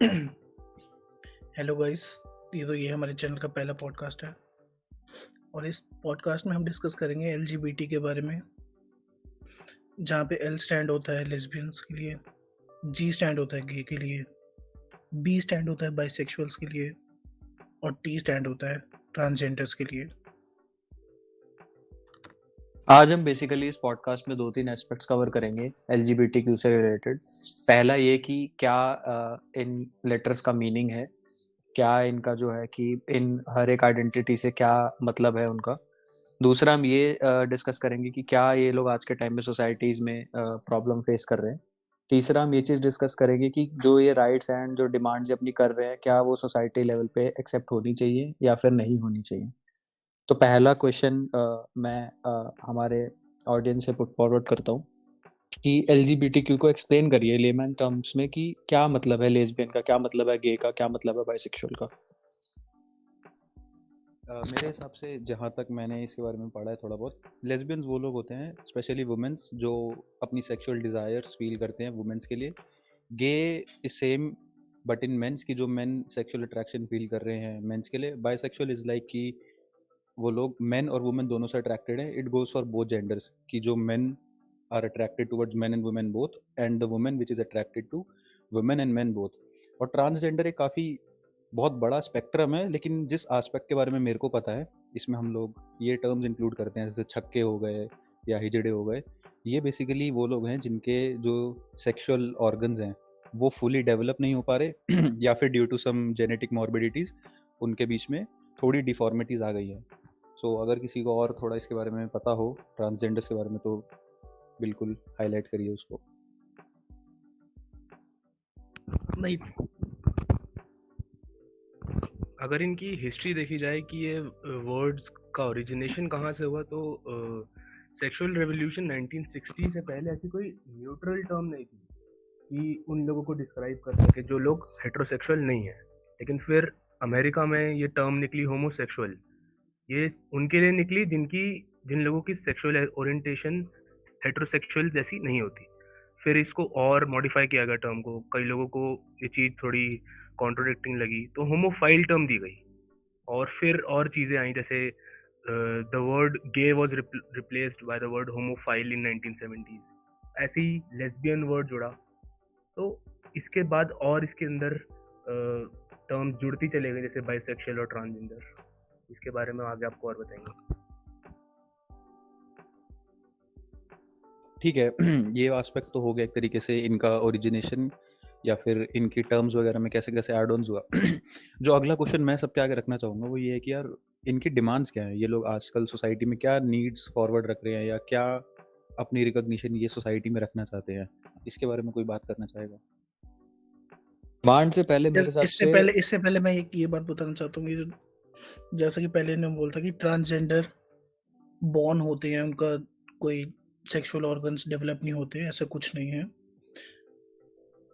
Hello guys. ये हमारे channel का पहला पॉडकास्ट है और इस पॉडकास्ट में हम डिस्कस करेंगे एलजीबीटी के बारे में, जहाँ पे एल स्टैंड होता है लेस्बियंस के लिए, जी स्टैंड होता है गे के लिए, बी स्टैंड होता है बाइसेक्सुअल्स के लिए और टी स्टैंड होता है ट्रांसजेंडर्स के लिए। आज हम बेसिकली इस पॉडकास्ट में 2-3 एस्पेक्ट्स कवर करेंगे एलजीबीटीक्यू से रिलेटेड। पहला ये कि क्या इन लेटर्स का मीनिंग है, क्या इनका जो है कि इन हर एक आइडेंटिटी से क्या मतलब है उनका। दूसरा हम ये डिस्कस करेंगे कि क्या ये लोग आज के टाइम में सोसाइटीज में प्रॉब्लम फेस कर रहे हैं। तीसरा हम ये चीज़ डिस्कस करेंगे कि जो ये राइट्स एंड जो डिमांड्स अपनी कर रहे हैं, क्या वो सोसाइटी लेवल पे एक्सेप्ट होनी चाहिए या फिर नहीं होनी चाहिए। तो पहला क्वेश्चन मैं हमारे ऑडियंस से पुट फॉरवर्ड करता हूँ कि एलजीबीटीक्यू को एक्सप्लेन करिए लेमैन टर्म्स में कि क्या मतलब है लेस्बियन का, क्या मतलब है गे का, क्या मतलब है बाइसेक्सुअल का। मेरे हिसाब से जहाँ तक मैंने इसके बारे में पढ़ा है थोड़ा बहुत, लेस्बियंस वो लोग होते हैं, स्पेशली वुमेन्स, जो अपनी सेक्सुअल डिज़ायर्स फील करते हैं वुमेन्स के लिए। Gay is same but in men's, की जो मेन सेक्सुअल अट्रैक्शन फील कर रहे हैं मेंस के लिए। बाइसेक्सुअल इज़ लाइक कि वो लोग मेन और वुमेन दोनों से अट्रैक्टेड है। It goes for both genders, कि जो men are attracted towards men and women both, and the women which is attracted to women and men both. और ट्रांसजेंडर एक काफ़ी बहुत बड़ा स्पेक्ट्रम है, लेकिन जिस एस्पेक्ट के बारे में मेरे को पता है, इसमें हम लोग ये टर्म्स इंक्लूड करते हैं, जैसे छक्के हो गए या हिजड़े हो गए। ये बेसिकली वो लोग हैं जिनके जो सेक्सुअल ऑर्गन्स हैं वो फुली डेवलप नहीं हो पा रहे या फिर due to some genetic morbidities उनके बीच में थोड़ी डिफॉर्मिटीज़ आ गई हैं। सो अगर किसी को और थोड़ा इसके बारे में पता हो, ट्रांसजेंडर्स के बारे में, तो बिल्कुल हाईलाइट करिए उसको। नहीं, अगर इनकी हिस्ट्री देखी जाए कि ये वर्ड्स का ओरिजिनेशन कहाँ से हुआ, तो सेक्सुअल रेवोल्यूशन 1960 से पहले ऐसी कोई न्यूट्रल टर्म नहीं थी कि उन लोगों को डिस्क्राइब कर सके जो लोग हेट्रोसेक्सुअल नहीं है। लेकिन फिर अमेरिका में ये टर्म निकली होमोसेक्सुअल। ये उनके लिए निकली जिन लोगों की सेक्सुअल ओरिएंटेशन हेट्रोसेक्सुअल जैसी नहीं होती। फिर इसको और मॉडिफाई किया गया टर्म को, कई लोगों को ये चीज़ थोड़ी कॉन्ट्रोडिक्टिंग लगी तो होमोफाइल टर्म दी गई। और फिर और चीज़ें आई, जैसे the word gay was replaced by the word homophile in 1970s। ऐसे ही लेस्बियन वर्ड जुड़ा। तो इसके बाद और इसके अंदर टर्म्स जुड़ती चले गए, जैसे बाइसेक्सुअल और ट्रांसजेंडर। इसके बारे में आगे आपको और बताएंगे। ठीक है ये एस्पेक्ट तो हो गया एक तरीके से इनका ओरिजिनेशन या फिर इनकी टर्म्स वगैरह में कैसे कैसे एड ऑन्स हुआ। जो अगला क्वेश्चन मैं सबके आगे रखना चाहूँगा वो ये है कि यार इनकी डिमांड्स क्या हैं, ये लोग आजकल सोसाइटी में क्या नीड्स फॉरवर्ड रख रहे हैं या क्या अपनी रिकॉग्निशन ये सोसाइटी में रखना चाहते हैं। इसके बारे में कोई बात करना चाहेगा? डिमांड से पहले मेरे हिसाब इससे से पहले इससे पहले मैं ये बात बताना चाहता हूँ, ये जैसा कि पहले ने बोला था कि ट्रांसजेंडर बॉर्न होते हैं, उनका कोई सेक्सुअल ऑर्गन्स डेवलप नहीं होते, ऐसा कुछ नहीं है।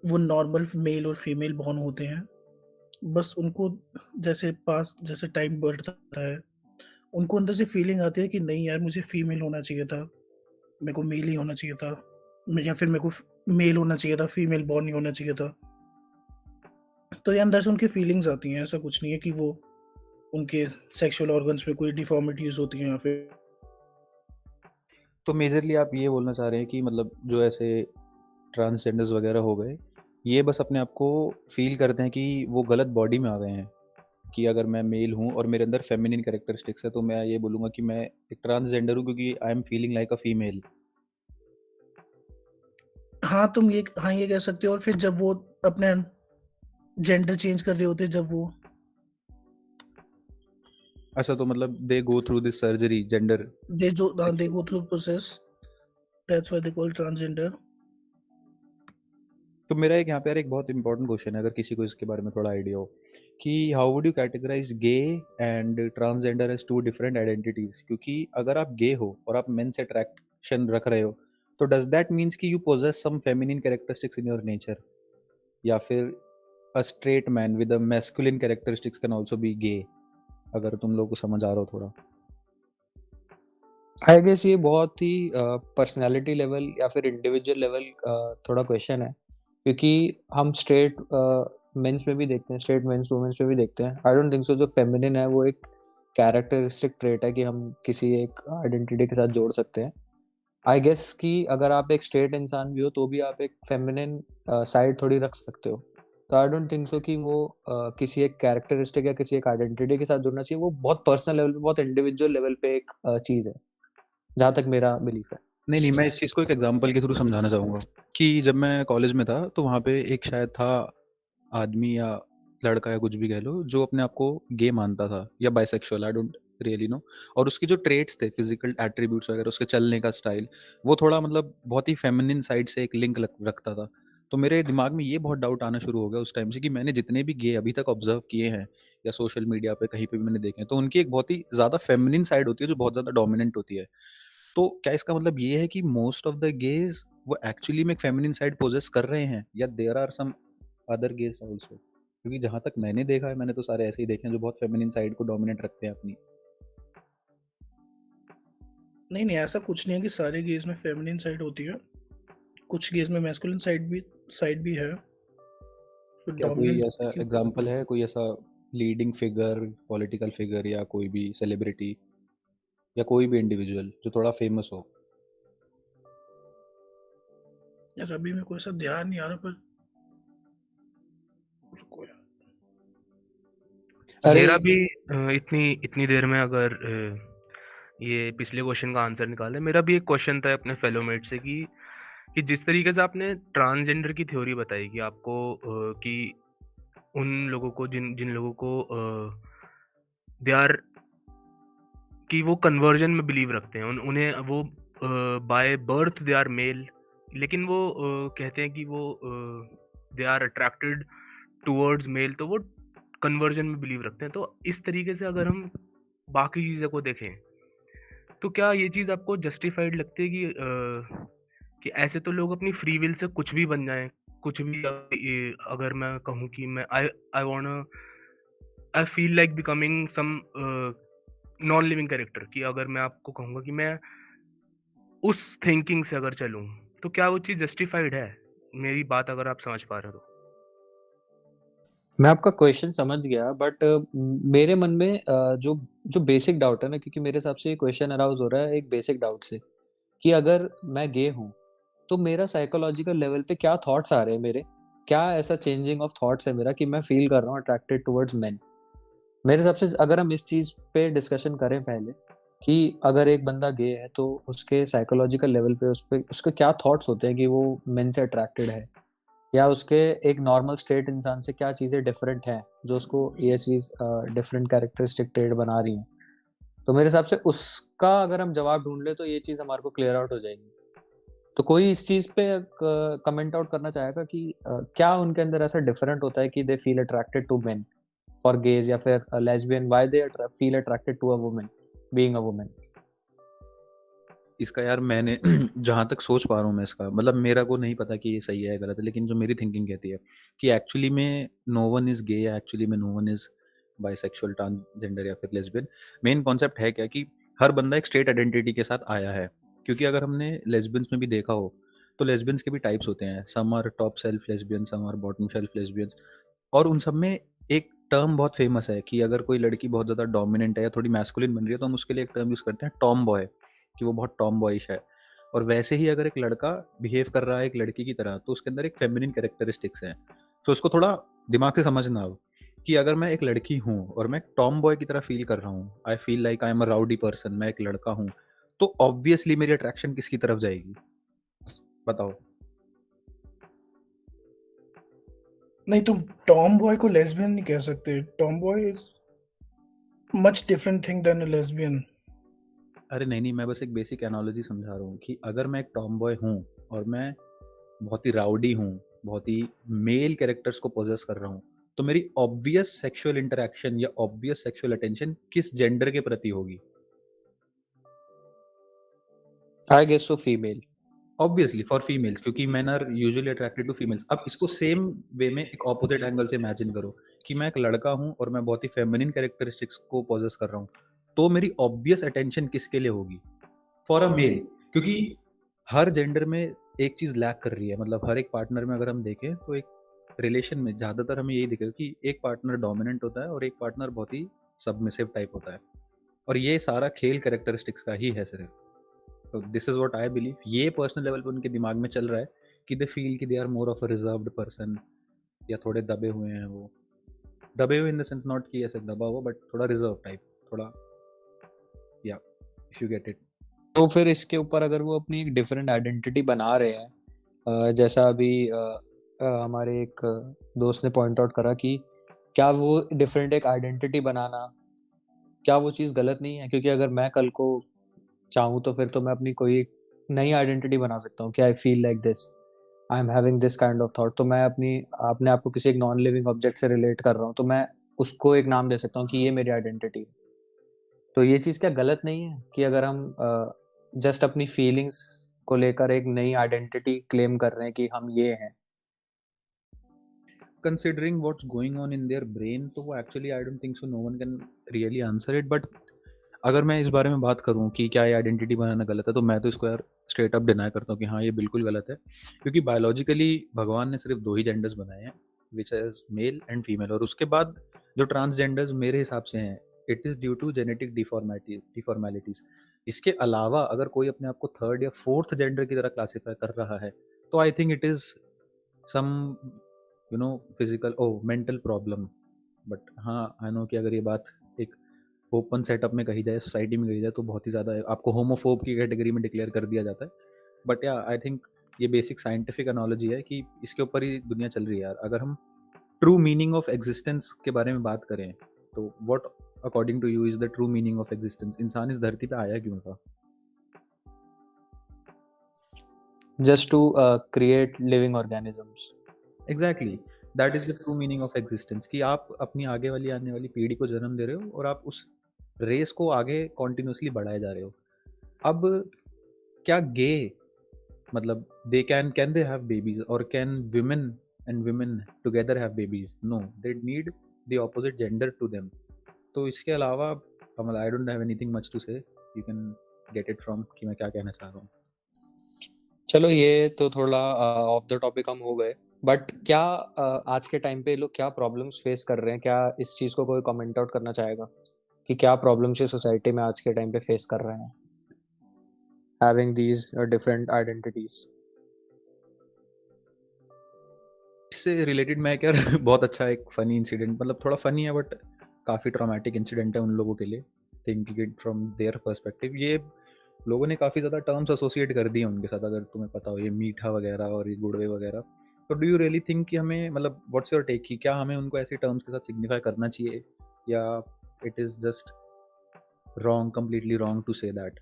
वो नॉर्मल मेल और फीमेल बॉर्न होते हैं। बस उनको जैसे टाइम बढ़ता है, उनको अंदर से फीलिंग आती है कि नहीं यार, मुझे फीमेल होना चाहिए था, मेरे को मेल ही होना चाहिए था, या फिर मेरे को मेल होना चाहिए था, फीमेल बॉर्न नहीं होना चाहिए था। तो ये अंदर से उनकी फीलिंग्स आती हैं, ऐसा कुछ नहीं है कि वो उनके सेक्सुअल ऑर्गन्स में कोई डिफॉर्मिटीज होती हैं या फिर। तो मेजरली आप ये बोलना चाह रहे हैं कि मतलब जो ऐसे ट्रांसजेंडर्स वगैरह हो गए, ये बस अपने आप को फील करते हैं कि वो गलत बॉडी में आ गए हैं, कि अगर मैं मेल हूँ और मेरे अंदर फेमिनिन कैरेक्टरिस्टिक्स है तो मैं ये बोलूँगा कि मैं एक ट्रांसजेंडर हूँ क्योंकि I am feeling like a female. हाँ, ये कह सकते हो। और फिर जब वो अपने जेंडर चेंज कर रहे होते हैं, जब वो अच्छा, तो मतलब they go through this surgery, gender they go through process, that's why they call transgender. तो मेरा एक यहाँ पे यार एक बहुत इंपॉर्टेंट क्वेश्चन है, अगर किसी को इसके बारे में थोड़ा आइडिया हो, कि how would you categorize gay and transgender as two different identities. क्योंकि अगर आप गे हो और आप मेन से अट्रैक्शन रख रहे हो, तो डज दैट मीन्स कि you possess some feminine characteristics in your nature, या फिर a straight man with a masculine characteristics can also be gay? अगर तुम लोग को समझ आ रहा हो थोड़ा। आई गेस ये बहुत ही पर्सनालिटी लेवल या फिर इंडिविजुअल लेवल थोड़ा क्वेश्चन है, क्योंकि हम स्ट्रेट मेंस में भी देखते हैं, स्ट्रेट मेंस वुमेन्स में भी देखते हैं। आई डोंट थिंक सो जो फेमिनिन है वो एक कैरेक्टरिस्टिक ट्रेट है कि हम किसी एक आइडेंटिटी के साथ जोड़ सकते हैं। आई गेस कि अगर आप एक स्ट्रेट इंसान भी हो तो भी आप एक फेमिनिन साइड थोड़ी रख सकते हो। तो आई डोंट थिंक सो कि वो किसी एक कैरेक्टरिस्टिक या किसी एक आइडेंटिटी के साथ जुड़ना चाहिए। वो बहुत पर्सनल लेवल पे, बहुत इंडिविजुअल लेवल पे एक चीज है, जहां तक मेरा बिलीफ है। नहीं मैं इस चीज़ को एक एग्जांपल के थ्रू समझाना चाहूँगा कि जब मैं कॉलेज में था तो वहाँ पे एक शायद था आदमी या लड़का या कुछ भी कह लो जो अपने आप को गे मानता था या bisexual, I don't really know. और उसकी जो ट्रेट्स थे, फिजिकल एट्रीब्यूट्स वगैरह, उसके चलने का स्टाइल, वो थोड़ा मतलब बहुत ही फेमिनिन साइड से एक लिंक रखता था। तो मेरे दिमाग में ये बहुत डाउट आना शुरू हो गया उस टाइम से कि मैंने जितने भी गे अभी तक ऑब्जर्व किए हैं या सोशल मीडिया पे कहीं पे भी मैंने देखे हैं, तो उनकी एक बहुत ही ज़्यादा फेमिनिन साइड होती है जो बहुत ज़्यादा डोमिनेंट होती है। तो क्या इसका मतलब ये है कि मोस्ट ऑफ द गेज वो एक्चुअली में एक फेमिनिन साइड पोजेस कर रहे हैं, या there are some other gays also? क्योंकि जहाँ तक मैंने देखा है, मैंने तो सारे ऐसे ही देखे हैं जो बहुत फेमिनिन साइड को डोमिनेट रखते हैं अपनी। नहीं, ऐसा कुछ नहीं है कि सारे गेज़ में फेमिनिन साइड होती है। कुछ गेज़ में मैस्कुलिन साइड भी है। तो क्या कोई डोमिनेंट ऐसा क्यों? एग्जांपल है, कोई ऐसा लीडिंग फिगर, पॉलिटिकल फिगर या कोई भी सेलिब्रिटी या कोई भी इंडिविजुअल जो थोड़ा फेमस हो? यार अभी मेरे को ऐसा ध्यान नहीं आ रहा, पर रुको यार। अरे मेरा भी इतनी इतनी देर में अगर ये पिछले क्वेश्चन का आंसर निकाले, मेरा भी एक क्वेश्चन था अपने फेलोमेट से कि जिस तरीके से आपने ट्रांसजेंडर की थ्योरी बताई कि आपको कि उन लोगों को जिन जिन लोगों को दे आर कि वो कन्वर्जन में बिलीव रखते हैं, उन्हें वो by birth they are male, लेकिन वो कहते हैं कि वो they are attracted towards male, तो वो कन्वर्जन में बिलीव रखते हैं। तो इस तरीके से अगर हम बाकी चीज़ों को देखें, तो क्या ये चीज़ आपको जस्टिफाइड लगती है कि ऐसे तो लोग अपनी फ्री विल से कुछ भी बन जाएं, कुछ भी अगर मैं कहूँ कि मैं I feel like becoming some non living character, कि अगर मैं आपको कहूँगा कि मैं उस थिंकिंग से अगर चलूँ, तो क्या वो चीज़ जस्टिफाइड है? मेरी बात अगर आप समझ पा रहे हो तो। मैं आपका क्वेश्चन समझ गया, बट मेरे मन में जो जो बेसिक डाउट है ना, क्योंकि मेरे हिसाब से ये क्वेश्चन अराउज हो रहा है एक बेसिक डाउट से कि अगर मैं गे हूँ तो मेरा साइकोलॉजिकल लेवल पे क्या थॉट्स आ रहे हैं मेरे, क्या ऐसा चेंजिंग ऑफ थॉट्स है मेरा कि मैं फील कर रहा हूँ अट्रैक्टेड टुवर्ड्स मेन। मेरे हिसाब से अगर हम इस चीज पे डिस्कशन करें पहले कि अगर एक बंदा गे है तो उसके साइकोलॉजिकल लेवल पे उस पे उसके क्या थॉट्स होते हैं कि वो मेन से अट्रैक्टेड है, या उसके एक नॉर्मल स्ट्रेट इंसान से क्या चीजें डिफरेंट हैं जो उसको ये चीज डिफरेंट कैरेक्टरिस्टिक ट्रेड बना रही हैं। तो मेरे हिसाब से उसका अगर हम जवाब ढूंढ ले तो ये चीज हमारे को क्लियर आउट हो जाएगी। तो कोई इस चीज पे कमेंट आउट करना चाहेगा कि क्या उनके अंदर ऐसा डिफरेंट होता है कि they feel attracted to men for gays, या फिर lesbian why they feel attracted to a woman being a woman. इसका यार मैंने जहाँ तक सोच पा रहा हूँ मैं, इसका मतलब मेरा को नहीं पता कि ये सही है या गलत है, लेकिन जो मेरी थिंकिंग कहती है कि एक्चुअली में नो वन इज गे या एक्चुअली में no one is bisexual, transgender या फिर लेस्बियन। मेन कॉन्सेप्ट है क्या कि हर बंदा एक स्टेट आइडेंटिटी के साथ आया है। क्योंकि अगर हमने लेस्बियंस में भी देखा हो तो लेस्बियंस के भी टाइप्स होते हैं, some are top self lesbian, some are bottom self lesbians. और उन सब में एक टर्म बहुत फेमस है कि अगर कोई लड़की बहुत ज़्यादा डोमिनेंट है या थोड़ी मैस्कुलिन बन रही है तो हम उसके लिए एक टर्म यूज़ करते हैं टॉम बॉय, कि वो बहुत टॉम बॉयिश है। और वैसे ही अगर एक लड़का बिहेव कर रहा है एक लड़की की तरह तो उसके अंदर एक फेमिनिन कैरेक्टरिस्टिक्स हैं। तो उसको थोड़ा दिमाग से समझना अब कि अगर मैं एक लड़की हूँ और मैं टॉम बॉय की तरह फील कर रहा हूँ, आई feel like I am a rowdy person, मैं एक लड़का हूँ, तो ऑब्वियसली मेरी अट्रैक्शन किसकी तरफ जाएगी? बताओ। नहीं, तुम टॉम बॉय को लेस्बियन नहीं कह सकते। Tomboy is much different thing than a lesbian. अरे नहीं मैं बस एक बेसिक एनालॉजी समझा रहा हूँ कि अगर मैं एक टॉम बॉय हूँ और मैं बहुत ही राउडी हूँ, बहुत ही मेल कैरेक्टर्स को पोजेस कर रहा हूँ, तो मेरी ऑब्वियस सेक्सुअल इंटरेक्शन या ऑब्वियस सेक्सुअल अटेंशन किस जेंडर के प्रति होगी? I guess so female. Obviously for females, क्योंकि men are usually attracted to females. अब इसको सेम वे में एक ऑपोजिट एंगल से इमेजिन करो कि मैं एक लड़का हूँ और मैं बहुत ही फेमिनिन कैरेक्टरिस्टिक्स को पोजेस कर रहा हूँ, तो मेरी ऑब्वियस अटेंशन किसके लिए होगी? For a male. क्योंकि हर जेंडर में एक चीज लैक कर रही है, मतलब हर एक पार्टनर में अगर हम देखें तो एक रिलेशन में ज़्यादातर हमें यही दिखेगा कि एक पार्टनर डोमिनेंट होता है और एक पार्टनर बहुत ही सबमिसिव टाइप होता है, और ये सारा खेल कैरेक्टरिस्टिक्स का ही है सिर्फ। तो this is what I believe, ये पर्सनल लेवल पे उनके दिमाग में चल रहा है कि दे फील कि they are more of a reserved person, या थोड़े दबे हुए हैं वो, दबे हुए इन द सेंस नॉट कि ऐसे दबा हुआ, बट थोड़ा रिजर्व टाइप, थोड़ा, या इफ यू गेट इट। तो फिर इसके ऊपर अगर वो अपनी एक डिफरेंट आइडेंटिटी बना रहे हैं, जैसा अभी हमारे एक दोस्त ने पॉइंट आउट करा कि क्या वो डिफरेंट एक आइडेंटिटी बनाना, क्या वो चीज़ गलत नहीं है? क्योंकि अगर मैं कल को चाहूँ तो फिर तो मैं अपनी कोई नई आइडेंटिटी बना सकता हूँ कि आई feel like this, I am having this kind of thought. तो मैं अपने आप को किसी एक नॉन लिविंग ऑब्जेक्ट से रिलेट कर रहा हूँ, तो मैं उसको एक नाम दे सकता हूँ कि ये मेरी आइडेंटिटी है। तो ये चीज़ क्या गलत नहीं है कि अगर हम जस्ट अपनी फीलिंग्स को लेकर एक नई आइडेंटिटी क्लेम कर रहे हैं कि हम ये हैं? Considering what's going on in their brain, तो वो actually I don't think so, no one can really answer it. But अगर मैं इस बारे में बात करूं कि क्या ये आइडेंटिटी बनाना गलत है, तो मैं तो इसको यार स्ट्रेट अप डिनाई करता हूँ कि हाँ, ये बिल्कुल गलत है। क्योंकि बायोलॉजिकली भगवान ने सिर्फ 2 ही जेंडर्स बनाए हैं, which is male and female, और उसके बाद जो ट्रांसजेंडर्स मेरे हिसाब से हैं, it is due to genetic deformities. इसके अलावा अगर कोई अपने आप को थर्ड या फोर्थ जेंडर की तरह क्लासीफाई कर रहा है, तो I think it is some physical or mental problem. But हाँ, आई नो कि अगर ये बात एक ओपन सेटअप में कही जाए, सोसाइटी में कही जाए, तो बहुत ही ज़्यादा आपको होमोफोब की कैटेगरी में डिक्लेयर कर दिया जाता है। बट या आई थिंक ये बेसिक साइंटिफिक एनोलॉजी है कि इसके ऊपर ही दुनिया चल रही है यार। अगर हम ट्रू मीनिंग ऑफ एग्जिस्टेंस के बारे में बात करें, तो what according to you is the true meaning of existence? इंसान इस धरती पे आया क्यों था? Just to create living organisms. Exactly, that is the true meaning of existence, कि आप अपनी आगे वाली आने वाली पीढ़ी को जन्म दे रहे हो और आप उस रेस को आगे कॉन्टिन्यूसली बढ़ाए जा रहे हो। अब क्या गे, मतलब they can they have babies, और can women and women together have babies? No, they need the opposite gender to them. तो इसके अलावा I don't have anything much to say, you can get it from कि मैं क्या कहना चाह रहा हूँ। चलो, ये तो थोड़ा ऑफ द टॉपिक हम हो गए, बट क्या आज के टाइम पे लोग क्या प्रॉब्लम्स फेस कर रहे हैं? क्या इस चीज को कोई कमेंट आउट करना चाहेगा कि क्या प्रॉब्लम्स ये सोसाइटी में आज के टाइम पे फेस कर रहे हैं हैविंग दीज डिफरेंट आइडेंटिटीज? इससे रिलेटेड मैं क्या बहुत अच्छा एक फनी इंसिडेंट, मतलब थोड़ा फनी है बट काफ़ी ट्रॉमेटिक इंसिडेंट है उन लोगों के लिए, thinking it from their perspective. ये लोगों ने काफ़ी ज़्यादा टर्म्स एसोसिएट कर दिए उनके साथ, अगर तुम्हें पता हो, ये मीठा वगैरह और ये गुड़वे वगैरह। तो डू यू रियली थिंक कि हमें, मतलब व्हाट्स योर टेक, कि क्या हमें उनको ऐसे टर्म्स के साथ सिग्निफाई करना चाहिए, या it is just wrong, completely wrong to say that?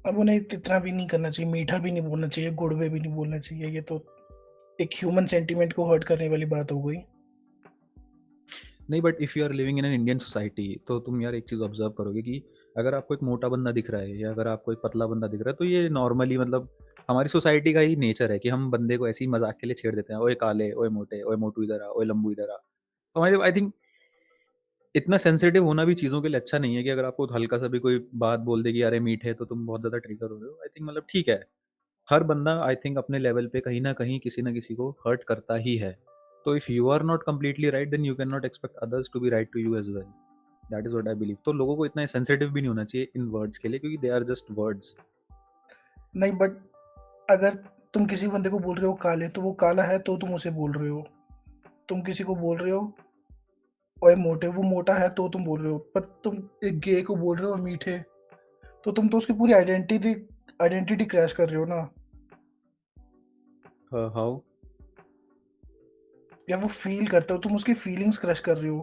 अब उन्हें इतना भी नहीं करना चाहिए, मीठा भी नहीं बोलना चाहिए, गुड़वे भी नहीं बोलना चाहिए। ये तो एक ह्यूमन सेंटिमेंट को हर्ट करने वाली बात हो गई। नहीं, but if you are living in an Indian society, तो तुम यार एक चीज़ ऑब्जर्व करोगे कि अगर आपको एक मोटा बंदा दिख रहा है या अगर आपको एक पतला बंदा दिख रहा है, तो ये नॉर्मली, मतलब हमारी सोसाइटी का ही नेचर है कि हम बंदे को ऐसे ही मजाक के लिए छेड़ देते हैं, ओए काले, ओए मोटे, ओए मोटू इधर आ, ओए लंबू इधर आ। तो हमारे, आई थिंक इतना सेंसिटिव होना भी चीज़ों के लिए अच्छा नहीं है कि अगर आपको हल्का सा भी कोई बात बोल दे कि अरे मीठे, तो तुम बहुत ज़्यादा ट्रिगर हो रहे हो। आई थिंक मतलब ठीक है, हर बंदा आई थिंक अपने लेवल पे कहीं ना कहीं किसी ना किसी को हर्ट करता ही है। तो if you are not completely right, then you can not expect others to be right to you as well. That is what I believe. तो लोगों को इतना सेंसिटिव भी नहीं होना चाहिए इन वर्ड्स के लिए, क्योंकि दे आर जस्ट वर्ड्स। नहीं, बट अगर तुम किसी बंदे को बोल रहे हो काले, तो वो काला है तो तुम उसे बोल रहे हो। तुम किसी को बोल रहे हो ओए मोटे, वो मोटा है तो तुम बोल रहे हो। पर तुम एक गे को बोल रहे हो मीठे, तो तुम तो उसकी पूरी आइडेंटिटी क्रैश कर रहे हो ना। हाउ? या वो फील करते हो, तुम उसकी फीलिंग्स क्रश कर रहे हो।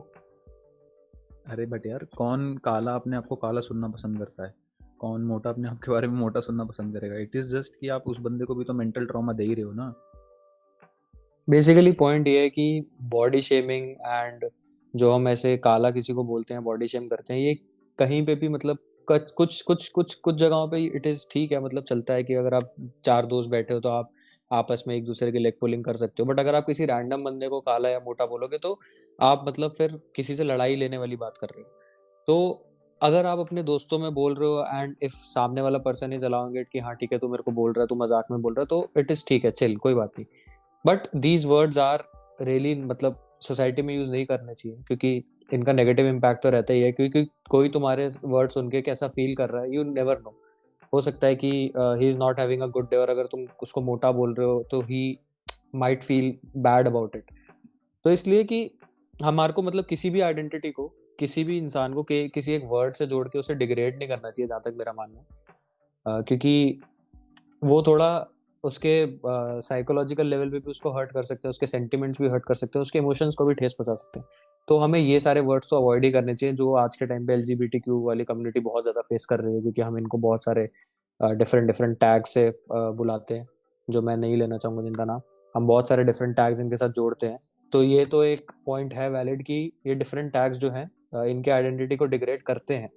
अरे बट यार, कौन काला अपने आप को काला सुनना पसंद करता है? कौन मोटा अपने आप के बारे में मोटा सुनना पसंद करेगा? इट इज जस्ट कि आप उस बंदे को भी तो मेंटल ट्रॉमा दे ही रहे हो ना। बेसिकली पॉइंट ये है कि बॉडी शेमिंग एंड जो हम ऐसे काला किसी को बोलते हैं, बॉडी शेम करते हैं, ये कहीं पे भी मतलब कुछ जगहों पे इट इज ठीक है, मतलब चलता है कि अगर आप 4 दोस्त बैठे हो तो आप आपस में एक दूसरे की लेग पुलिंग कर सकते हो। बट अगर आप किसी रैंडम बंदे को काला या मोटा बोलोगे तो आप मतलब फिर किसी से लड़ाई लेने वाली बात कर रहे हो। तो अगर आप अपने दोस्तों में बोल रहे हो एंड इफ सामने वाला पर्सन इज अलाउइंग इट कि हाँ ठीक है तू मेरे को बोल रहा है, तू मजाक में बोल रहा है, तो इट इज ठीक है, चिल, कोई बात नहीं। But these words are really मतलब सोसाइटी में यूज नहीं करने चाहिए, क्योंकि इनका नेगेटिव इम्पैक्ट तो रहता ही है, क्योंकि कोई तुम्हारे वर्ड सुन के कैसा फील कर रहा है यू नेवर नो। हो सकता है कि he is not having a good day, और अगर तुम उसको मोटा बोल रहे हो तो he might feel bad about it. तो इसलिए कि हमारे को मतलब किसी भी आइडेंटिटी को, किसी भी इंसान को किसी एक वर्ड से जोड़ के उसे डिग्रेड नहीं करना चाहिए, जहाँ तक मेरा मानना है। क्योंकि वो थोड़ा उसके साइकोलॉजिकल लेवल पे भी उसको हर्ट कर सकते हैं, उसके सेंटिमेंट्स भी हर्ट कर सकते हैं, उसके इमोशंस को भी ठेस पहुंचा सकते हैं। तो हमें ये सारे वर्ड्स तो अवॉइड ही करने चाहिए जो आज के टाइम पे एलजीबीटीक्यू वाली कम्युनिटी बहुत ज़्यादा फेस कर रही है, क्योंकि हम इनको बहुत सारे डिफरेंट डिफरेंट टैग से बुलाते हैं, जो मैं नहीं लेना चाहूँगा जिनका नाम। हम बहुत सारे डिफरेंट टैग्स इनके साथ जोड़ते हैं। तो ये तो एक पॉइंट है वैलिड कि ये डिफरेंट टैग्स जो हैं इनके आइडेंटिटी को डिग्रेड करते हैं।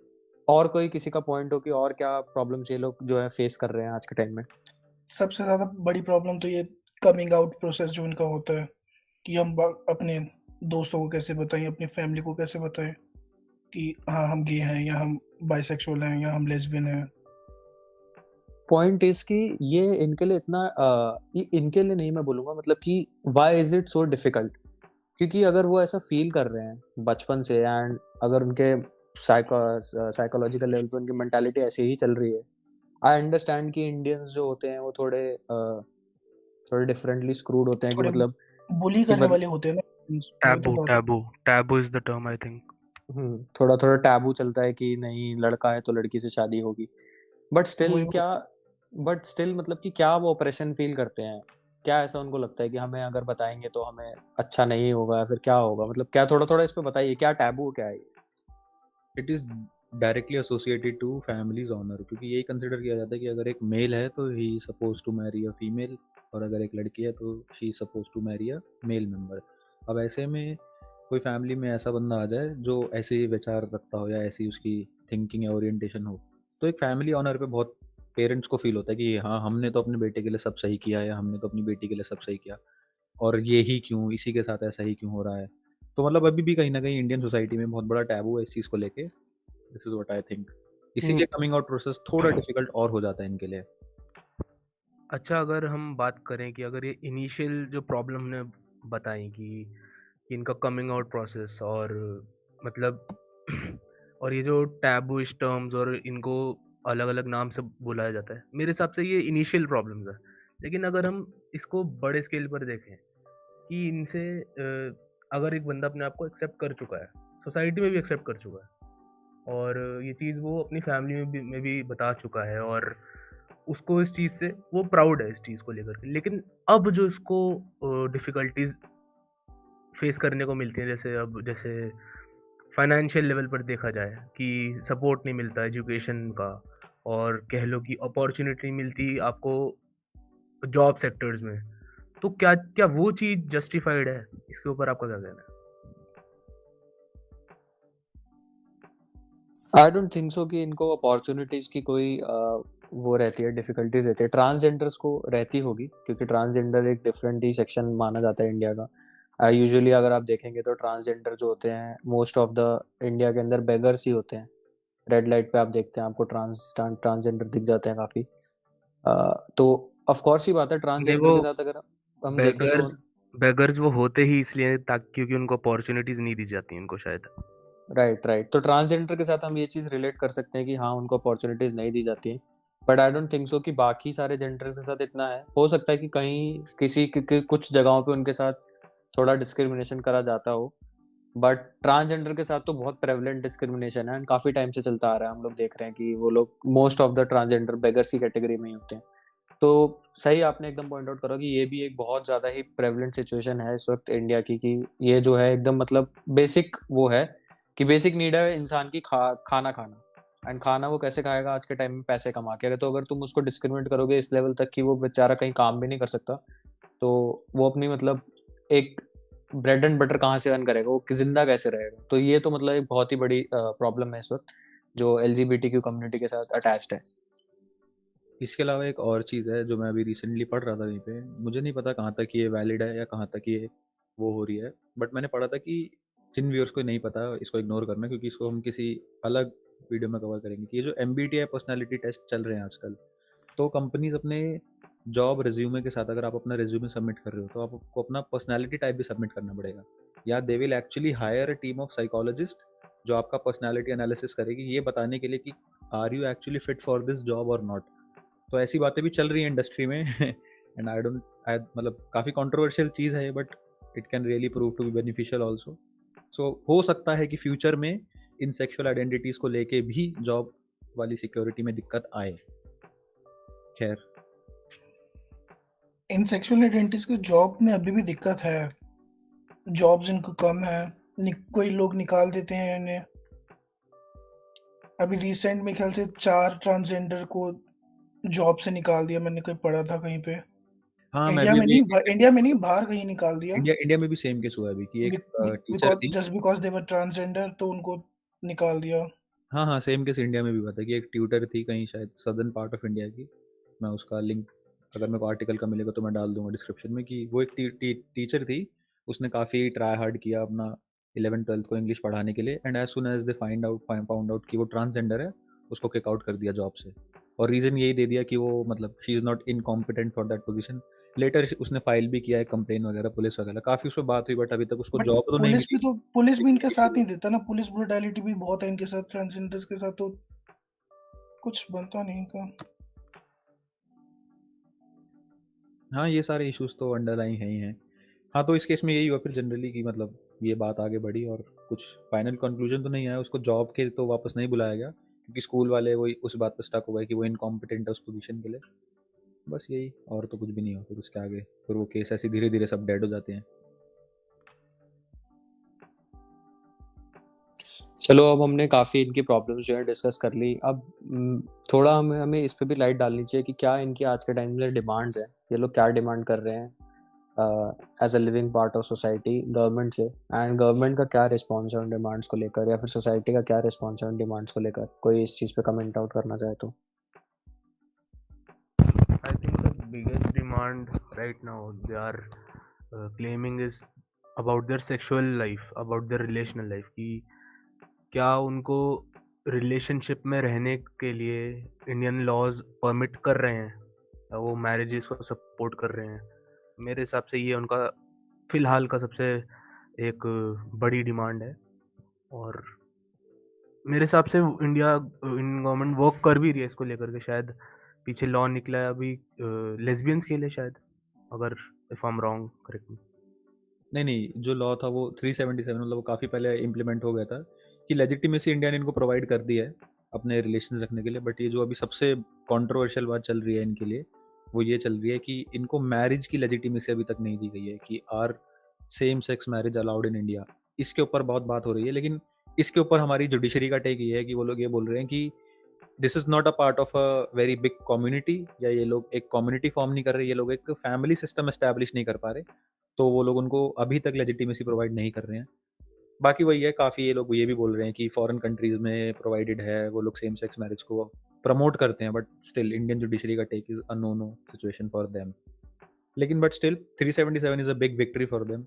और कोई किसी का पॉइंट हो कि और क्या प्रॉब्लम्स ये लोग जो है फेस कर रहे हैं आज के टाइम में? सबसे ज़्यादा बड़ी प्रॉब्लम तो ये कमिंग आउट प्रोसेस जो इनका होता है, कि हम अपने दोस्तों को कैसे बताएं, अपनी फैमिली को कैसे बताएं कि हाँ हम गे हैं, या हम बाइसेक्सुअल हैं, या हम लेस्बियन हैं। पॉइंट इज कि ये इनके लिए इतना इनके लिए नहीं मैं बोलूंगा, मतलब कि why is it so difficult? क्योंकि अगर वो ऐसा फील कर रहे हैं बचपन से, एंड अगर उनके साइकोलॉजिकल लेवल पे उनकी मेंटालिटी ऐसी ही चल रही है, आई अंडरस्टैंड कि इंडियंस जो होते हैं वो थोड़े डिफरेंटली स्क्रूड होते हैं, कि थोड़े मतलब बुली कि करने मतलब वाले होते हैं ना, वही तो टैबू बात। Taboo taboo is the term I think. थोड़ा थोड़ा टैबू चलता है कि नहीं लड़का है तो लड़की से शादी होगी। बट वही स्टिल वही क्या, बट स्टिल मतलब कि क्या वो ऑपरेशन फील करते हैं? क्या ऐसा उनको लगता है कि हमें अगर बताएंगे तो हमें अच्छा नहीं होगा, या फिर क्या होगा? मतलब क्या, थोड़ा थोड़ा इस पे बताइए, क्या टैबू क्या है ये? It is directly associated to family's honour, क्योंकि यही कंसिडर किया जाता है कि अगर एक मेल है तो he suppose to marry a female, और अगर एक लड़की है तो she suppose to marry a male member. अब ऐसे में कोई फैमिली में ऐसा बंदा आ जाए जो ऐसे विचार रखता हो या ऐसी उसकी थिंकिंग या ओरिएंटेशन हो, तो एक फैमिली ऑनर पे बहुत पेरेंट्स को फील होता है कि हाँ हमने तो अपने बेटे के लिए सब सही किया, या हमने तो अपनी बेटी के लिए सब सही किया, और ये ही क्यों, इसी के साथ ऐसा ही क्यों हो रहा है। तो मतलब अभी भी कहीं न कहीं इंडियन सोसाइटी में बहुत बड़ा टैबू है इस चीज़ को लेके। This is what I think. Hmm, इसीलिए कमिंग आउट प्रोसेस थोड़ा डिफिकल्ट और हो जाता है इनके लिए। अच्छा, अगर हम बात करें कि अगर ये इनिशियल जो प्रॉब्लम ने बताई कि इनका कमिंग आउट प्रोसेस, और मतलब और ये जो टैबू टर्म्स और इनको अलग अलग नाम से बुलाया जाता है, मेरे हिसाब से ये इनिशियल प्रॉब्लम्स है। लेकिन अगर हम इसको बड़े स्केल पर देखें कि इनसे अगर एक बंदा अपने आप को एक्सेप्ट कर चुका है, सोसाइटी में भी एक्सेप्ट कर चुका है, और ये चीज़ वो अपनी फैमिली में भी बता चुका है, और उसको इस चीज़ से वो प्राउड है इस चीज़ को लेकर के। लेकिन अब जो इसको डिफ़िकल्टीज़ फेस करने को मिलती हैं, जैसे फाइनेंशियल लेवल पर देखा जाए कि सपोर्ट नहीं मिलता एजुकेशन का, और कह लो कि अपॉर्चुनिटी नहीं मिलती आपको जॉब सेक्टर्स में, तो क्या क्या वो चीज़ जस्टिफाइड है? इसके ऊपर आपका क्या कहना है? आई डोंट थिंक सो कि इनको अपॉर्चुनिटीज की कोई वो रहती है, डिफिकल्टीज रहती है। ट्रांसजेंडर्स को रहती होगी, क्योंकि ट्रांसजेंडर एक डिफरेंट ही सेक्शन माना जाता है इंडिया का। यूजुअली अगर आप देखेंगे तो ट्रांसजेंडर जो होते हैं मोस्ट ऑफ द इंडिया के अंदर बेगर्स ही होते हैं। रेड लाइट पे आप देखते हैं आपको ट्रांसजेंडर दिख जाते हैं काफी। तो ऑफ कोर्स ही बात है, नहीं, ट्रांसजेंडर वो के साथ अगर हम देखें तो बेगर्स बेगर्स वो होते ही इसलिए ताकि क्योंकि उनको अपॉर्चुनिटीज़ नहीं दी जाती हैं उनको शायद। राइट राइट, तो ट्रांसजेंडर के साथ हम ये चीज रिलेट कर सकते हैं कि हाँ उनको अपॉर्चुनिटीज नहीं दी जाती हैं। बट आई डोंट थिंक सो कि बाकी सारे जेंडर्स के साथ इतना है। हो सकता है कि कहीं कुछ जगहों पे उनके साथ थोड़ा डिस्क्रिमिनेशन करा जाता हो, बट ट्रांसजेंडर के साथ तो बहुत प्रेवलेंट डिस्क्रिमिनेशन है, एंड काफी टाइम से चलता आ रहा है। हम लोग देख रहे हैं कि वो लोग most of the transgender beggars की कैटेगरी में ही होते हैं। तो सही आपने एकदम पॉइंट आउट करा कि ये भी एक बहुत ज्यादा ही प्रेवलेंट सिचुएशन है इस वक्त इंडिया की, कि ये जो है एकदम मतलब बेसिक वो है कि बेसिक नीड है इंसान की, खाना खाना। एंड खाना वो कैसे खाएगा आज के टाइम में? पैसे कमा के। तो अगर तुम उसको डिस्क्रिमिनेट करोगे इस लेवल तक कि वो बेचारा कहीं काम भी नहीं कर सकता, तो वो अपनी मतलब एक ब्रेड एंड बटर कहाँ से अर्न करेगा? वो जिंदा कैसे रहेगा? तो ये तो मतलब एक बहुत ही बड़ी प्रॉब्लम है इस वक्त जो एलजीबीटीक्यू कम्युनिटी के साथ अटैच्ड है। इसके अलावा एक और चीज़ है जो मैं अभी रिसेंटली पढ़ रहा था कहीं पे, मुझे नहीं पता कहाँ तक ये वैलिड है या कहाँ तक ये वो हो रही है, बट मैंने पढ़ा था कि जिन व्यूअर्स को नहीं पता इसको इग्नोर करना, क्योंकि इसको हम किसी अलग वीडियो में कवर करेंगे कि ये जो MBTI पर्सनालिटी टेस्ट चल रहे हैं आजकल, तो कंपनीज अपने जॉब रिज्यूमे के साथ, अगर आप अपना रिज्यूमे सबमिट कर रहे हो तो आपको अपना पर्सनालिटी टाइप भी सबमिट करना पड़ेगा, या they will actually higher a team of psychologist जो आपका पर्सनालिटी एनालिसिस करेगी ये बताने के लिए कि are you actually fit for this job और नॉट। तो ऐसी बातें भी चल रही हैं इंडस्ट्री में एंड आई मतलब काफ़ी कंट्रोवर्शियल चीज़ है, but it can really prove to be beneficial also. So हो सकता है कि फ्यूचर में इन सेक्सुअल आइडेंटिटीज़ को लेके भी जॉब वाली सिक्योरिटी में दिक्कत आए। खैर, इन सेक्सुअल आइडेंटिटीज की जॉब में अभी भी दिक्कत है, जॉब्स इनको कम है, कोई लोग निकाल देते हैं इन्हें। अभी रिसेंट में ख्याल से 4 ट्रांसजेंडर को जॉब से निकाल दिया, मैंने कहीं पढ़ा था कहीं पे। हाँ, मैं इंडिया भी में अभी नहीं, इंडिया में नहीं, बाहर कहीं निकाल दिया इंडिया में भी सेम केस हुआ है अभी कि एक टीचर थी। Just because they were transgender, तो उनको निकाल दिया। हाँ, सेम केस इंडिया में भी हुआ था कि एक ट्यूटर थी कहीं शायद सदर्न पार्ट ऑफ इंडिया की। मैं उसका लिंक अगर मेरे को आर्टिकल का मिलेगा तो मैं डाल दूंगा डिस्क्रिप्शन में, कि वो एक टीचर थी, उसने काफ़ी ट्राई हार्ड किया अपना 11th-12th को इंग्लिश पढ़ाने के लिए, and as soon as they found out कि वो ट्रांसजेंडर है, उसको किक आउट कर दिया जॉब से। और रीज़न यही दे दिया कि वो मतलब she is not incompetent for that position. Letter उसने फाइल भी किया है कंप्लेन वगैरह, पुलिस वगैरह काफ़ी उस पर बात हुई, बट अभी तक उसको बट जॉब तो नहीं मिली। पुलिस भी इनके साथ लेकिन नहीं देता ना, पुलिस ब्रूटैलिटी भी बहुत है इनके साथ, ट्रांसजेंडर्स के साथ, तो कुछ बनता नहीं इनका। हाँ, ये सारे इश्यूज तो अंडरलाइन है ही हैं। हाँ, तो इस केस में यही हुआ फिर जनरली कि मतलब ये बात आगे बढ़ी और कुछ फाइनल कंक्लूजन तो नहीं आया, उसको जॉब के तो वापस नहीं बुलाया गया क्योंकि स्कूल वाले वही उस बात पे स्टक हो गए कि वो इनकॉम्पिटेंट है उस पोजीशन के लिए। बस यही, और तो कुछ भी नहीं हुआ फिर उसके आगे, फिर वो केस ऐसे धीरे-धीरे सब डेड हो जाते हैं। चलो, अब हमने काफ़ी इनकी प्रॉब्लम्स जो है डिस्कस कर ली। अब थोड़ा हमें हमें इस पे भी लाइट डालनी चाहिए कि क्या इनकी आज के टाइम में डिमांड्स हैं, ये लोग क्या डिमांड कर रहे हैं as a living part of society government से, एंड गवर्नमेंट का क्या रिस्पॉन्स है उन डिमांड्स को लेकर, या फिर सोसाइटी का क्या रिस्पॉन्स है उन डिमांड्स को लेकर। कोई इस चीज़ पे कमेंट आउट करना चाहे तो। I think the biggest demand right now they are claiming is about their sexual life, about their relational life, कि क्या उनको रिलेशनशिप में रहने के लिए इंडियन लॉज परमिट कर रहे हैं, या वो मैरिजेस को सपोर्ट कर रहे हैं। मेरे हिसाब से ये उनका फ़िलहाल का सबसे एक बड़ी डिमांड है, और मेरे हिसाब से इंडिया इंडियन गवर्नमेंट वर्क कर भी रही है इसको लेकर के। शायद पीछे लॉ निकला है अभी लेस्बियंस के लिए शायद, अगर if I am wrong correct मी। नहीं, जो लॉ था वो 377 मतलब वो काफ़ी पहले इम्प्लीमेंट हो गया था कि लेजिटिमेसी इंडिया ने इनको प्रोवाइड कर दी है अपने रिलेशन रखने के लिए। बट ये जो अभी सबसे कंट्रोवर्शियल बात चल रही है इनके लिए, वो ये चल रही है कि इनको मैरिज की लेजिटिमेसी अभी तक नहीं दी गई है कि are same sex marriage allowed in India. इसके ऊपर बहुत बात हो रही है, लेकिन इसके ऊपर हमारी जुडिशरी का टेक ये है कि वो लोग ये बोल रहे हैं कि this is not a part of a very big community, या ये लोग एक कम्युनिटी फॉर्म नहीं कर रहे, ये लोग एक फैमिली सिस्टम एस्टैब्लिश नहीं कर पा रहे, तो वो लोग उनको अभी तक लेजिटिमेसी प्रोवाइड नहीं कर रहे हैं। बाकी वही है, काफ़ी ये लोग ये भी बोल रहे हैं कि फॉरेन कंट्रीज में प्रोवाइडेड है, वो लोग सेम सेक्स मैरिज को प्रमोट करते हैं, बट स्टिल इंडियन जुडिशरी का take is a no no situation for them. लेकिन but still 377 is a big victory for them.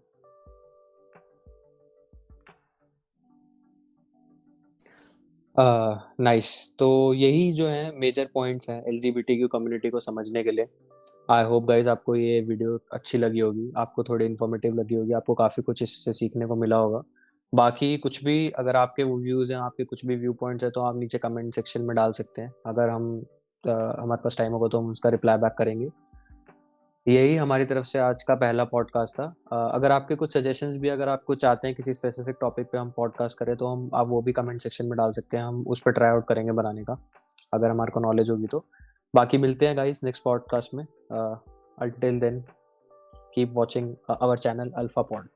Nice. तो यही जो है मेजर पॉइंट्स हैं LGBTQ कम्युनिटी को समझने के लिए। आई होप गाइज आपको ये वीडियो अच्छी लगी होगी, आपको थोड़ी इन्फॉर्मेटिव लगी होगी, आपको काफ़ी कुछ इससे सीखने को मिला होगा। बाकी कुछ भी अगर आपके व्यूज़ हैं, आपके कुछ भी व्यू पॉइंट्स हैं, तो आप नीचे कमेंट सेक्शन में डाल सकते हैं। अगर हमारे पास टाइम होगा तो हम उसका रिप्लाई बैक करेंगे। यही हमारी तरफ से आज का पहला पॉडकास्ट था। अगर आपके कुछ सजेशंस भी, अगर आप कुछ चाहते हैं किसी स्पेसिफिक टॉपिक पे हम पॉडकास्ट करें, तो हम आप वो भी कमेंट सेक्शन में डाल सकते हैं, हम उस पर ट्राई आउट करेंगे बनाने का, अगर हमारे को नॉलेज होगी तो। बाकी मिलते हैं गाइस नेक्स्ट पॉडकास्ट में। Until then, keep watching our channel Alpha Pod.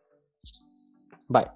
Bye.